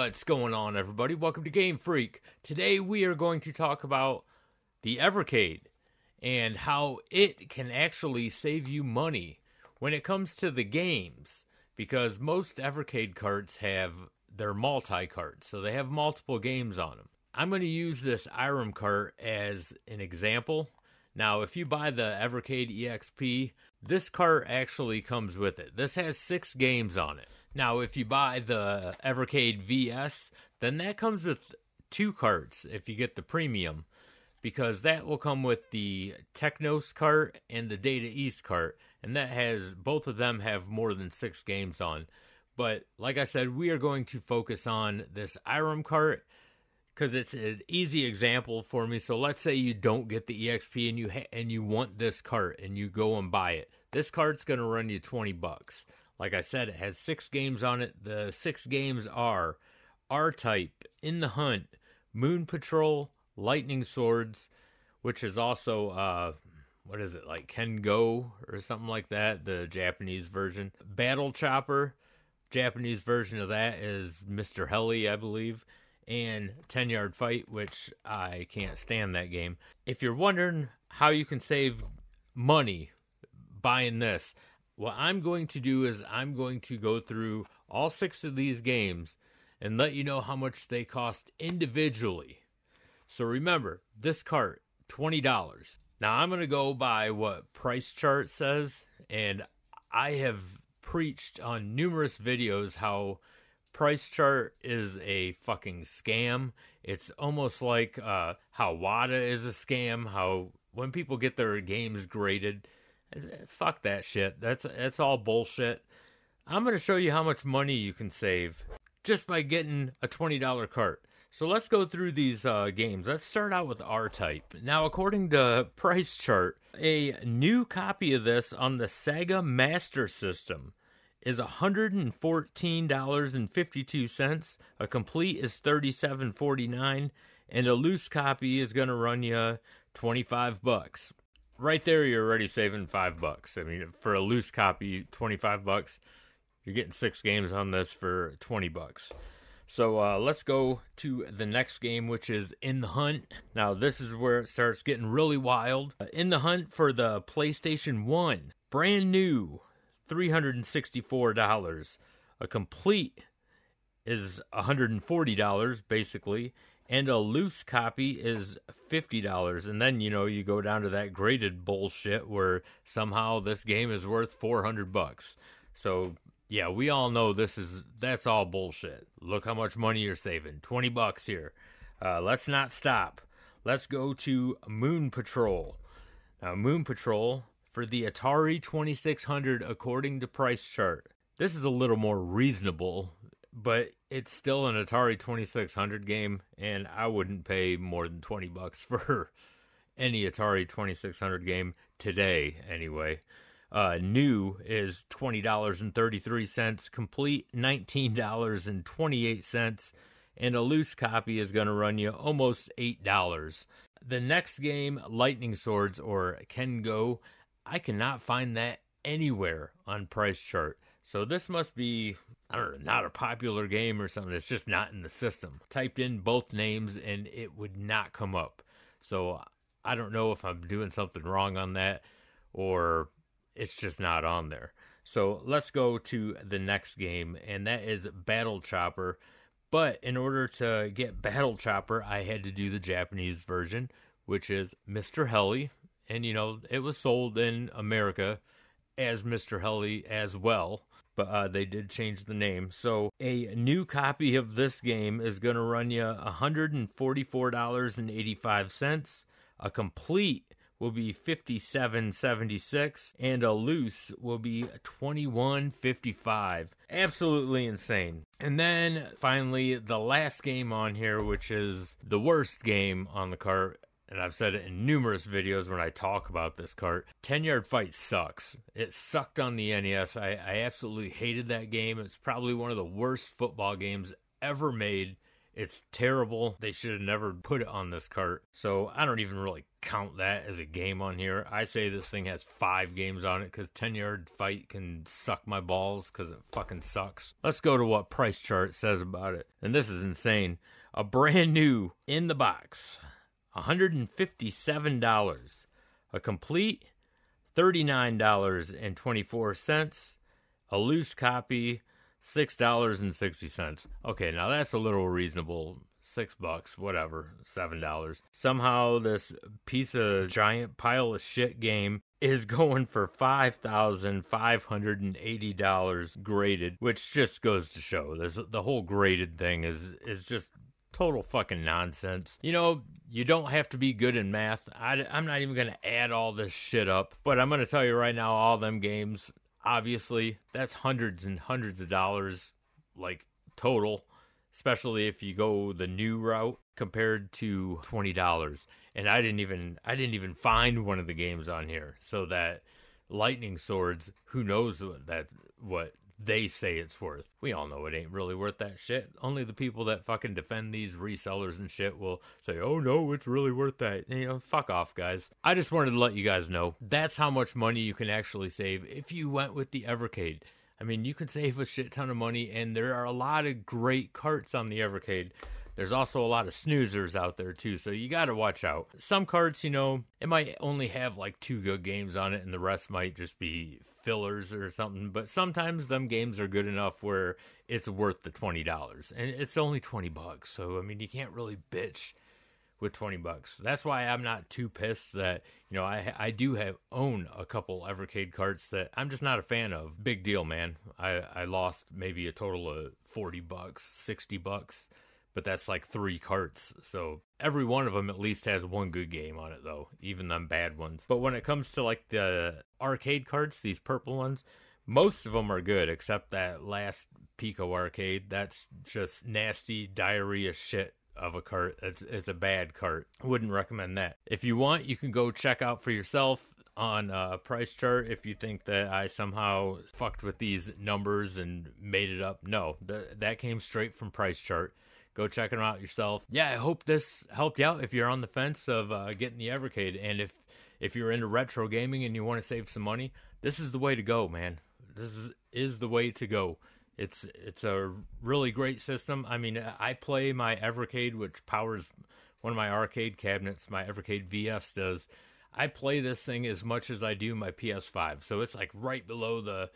What's going on, everybody? Welcome to GameFreak. Today we are going to talk about the Evercade and how it can actually save you money when it comes to the games, because most Evercade carts they're multi-carts, so they have multiple games on them. I'm going to use this Irem cart as an example. Now, if you buy the Evercade EXP, this cart actually comes with it. This has 6 games on it. Now, if you buy the Evercade VS, then that comes with 2 carts if you get the premium, because that will come with the Technos cart and the Data East cart, and both of them have more than 6 games on. But like I said, we are going to focus on this Irem cart because it's an easy example for me. So let's say you don't get the EXP and you want this cart and you go and buy it. This cart's going to run you $20. Like I said, it has 6 games on it. The 6 games are R-Type, In the Hunt, Moon Patrol, Lightning Swords, which is also, like Ken Go or something like that, the Japanese version. Battle Chopper, Japanese version of that is Mr. Heli, I believe. And 10-Yard Fight, which I can't stand that game. If you're wondering how you can save money buying this, what I'm going to do is I'm going to go through all 6 of these games and let you know how much they cost individually. So remember, this cart, $20. Now I'm going to go by what Price Chart says, and I have preached on numerous videos how Price Chart is a fucking scam. It's almost like how WADA is a scam, how when people get their games graded, fuck that shit. That's all bullshit. I'm going to show you how much money you can save just by getting a $20 cart. So let's go through these games. Let's start out with R-Type. Now, according to Price Chart, a new copy of this on the Sega Master System is $114.52. A complete is $37.49, and a loose copy is going to run you $25. Right there, you're already saving $5. I mean, for a loose copy, $25. You're getting 6 games on this for $20. So let's go to the next game, which is In the Hunt. Now, this is where it starts getting really wild. In the Hunt for the PlayStation 1, brand new, $364. A complete is $140, basically. And a loose copy is $50. And then, you go down to that graded bullshit where somehow this game is worth $400. So, yeah, we all know that's all bullshit. Look how much money you're saving. $20 here. Let's not stop. Let's go to Moon Patrol. Now, Moon Patrol for the Atari 2600, according to Price Chart. This is a little more reasonable, but it's still an Atari 2600 game, and I wouldn't pay more than $20 for any Atari 2600 game today, anyway. New is $20.33, complete $19.28, and a loose copy is going to run you almost $8. The next game, Lightning Swords or Ken Go, I cannot find that anywhere on Price Chart. So this must be, I don't know, not a popular game or something. It's just not in the system. Typed in both names and it would not come up. So I don't know if I'm doing something wrong on that or it's just not on there. So let's go to the next game, and that is Battle Chopper. But in order to get Battle Chopper, I had to do the Japanese version, which is Mr. Heli. And, it was sold in America as Mr. Heli as well. But they did change the name. So a new copy of this game is going to run you $144.85. A complete will be $57.76. And a loose will be $21.55. Absolutely insane. And then finally, the last game on here, which is the worst game on the cart. And I've said it in numerous videos when I talk about this cart. 10-Yard Fight sucks. It sucked on the NES. I absolutely hated that game. It's probably one of the worst football games ever made It's terrible. They should have never put it on this cart. So I don't even really count that as a game on here. I say this thing has 5 games on it because 10-Yard Fight can suck my balls because it fucking sucks. Let's go to what Price Chart says about it. And this is insane. A brand new in the box, $157. A complete, $39.24. A loose copy, $6.60. Okay, now that's a little reasonable. $6, whatever, $7. Somehow this piece of giant pile of shit game is going for $5,580 graded, which just goes to show the whole graded thing is just total fucking nonsense. You know, you don't have to be good in math. I'm not even going to add all this shit up, but I'm going to tell you right now, all them games, obviously, that's hundreds and hundreds of dollars, like, total. Especially if you go the new route compared to $20. And I didn't even find one of the games on here. So that lightning swords, who knows what they say it's worth. We all know it ain't really worth that shit. Only the people that fucking defend these resellers and shit will say, oh no, it's really worth that. And, you know, fuck off, guys. I just wanted to let you guys know that's how much money you can actually save if you went with the Evercade. I mean, you can save a shit ton of money, and there are a lot of great carts on the Evercade. There's also a lot of snoozers out there, too, so you gotta watch out. Some carts, you know, it might only have, like, 2 good games on it, and the rest might just be fillers or something, but sometimes them games are good enough where it's worth the $20, and it's only $20, so, I mean, you can't really bitch with $20. That's why I'm not too pissed that, you know, I do own a couple Evercade carts that I'm just not a fan of. Big deal, man. I lost maybe a total of $40, $60, but that's like 3 carts. So every one of them at least has one good game on it, though, even them bad ones. But when it comes to like the arcade carts, these purple ones, most of them are good except that last Pico arcade. That's just nasty diarrhea shit of a cart. It's a bad cart. Wouldn't recommend that. If you want, you can go check out for yourself on Price Chart if you think that I somehow fucked with these numbers and made it up. No, that came straight from Price Chart. Go check them out yourself. Yeah, I hope this helped you out if you're on the fence of getting the Evercade, and if you're into retro gaming and you want to save some money, this is the way to go, man. This is the way to go. It's a really great system. I mean, I play my Evercade, which powers one of my arcade cabinets, my Evercade VS does. I play this thing as much as I do my PS5. So it's like right below the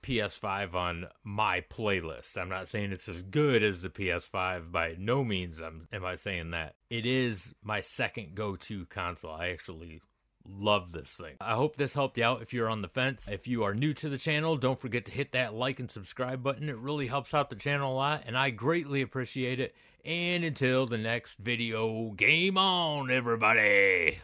PS5 on my playlist. I'm not saying it's as good as the PS5. By no means am I saying that. It is my second go-to console. I actually love this thing. I hope this helped you out if you're on the fence. If you are new to the channel, don't forget to hit that like and subscribe button. It really helps out the channel a lot, and I greatly appreciate it. And until the next video, game on, everybody!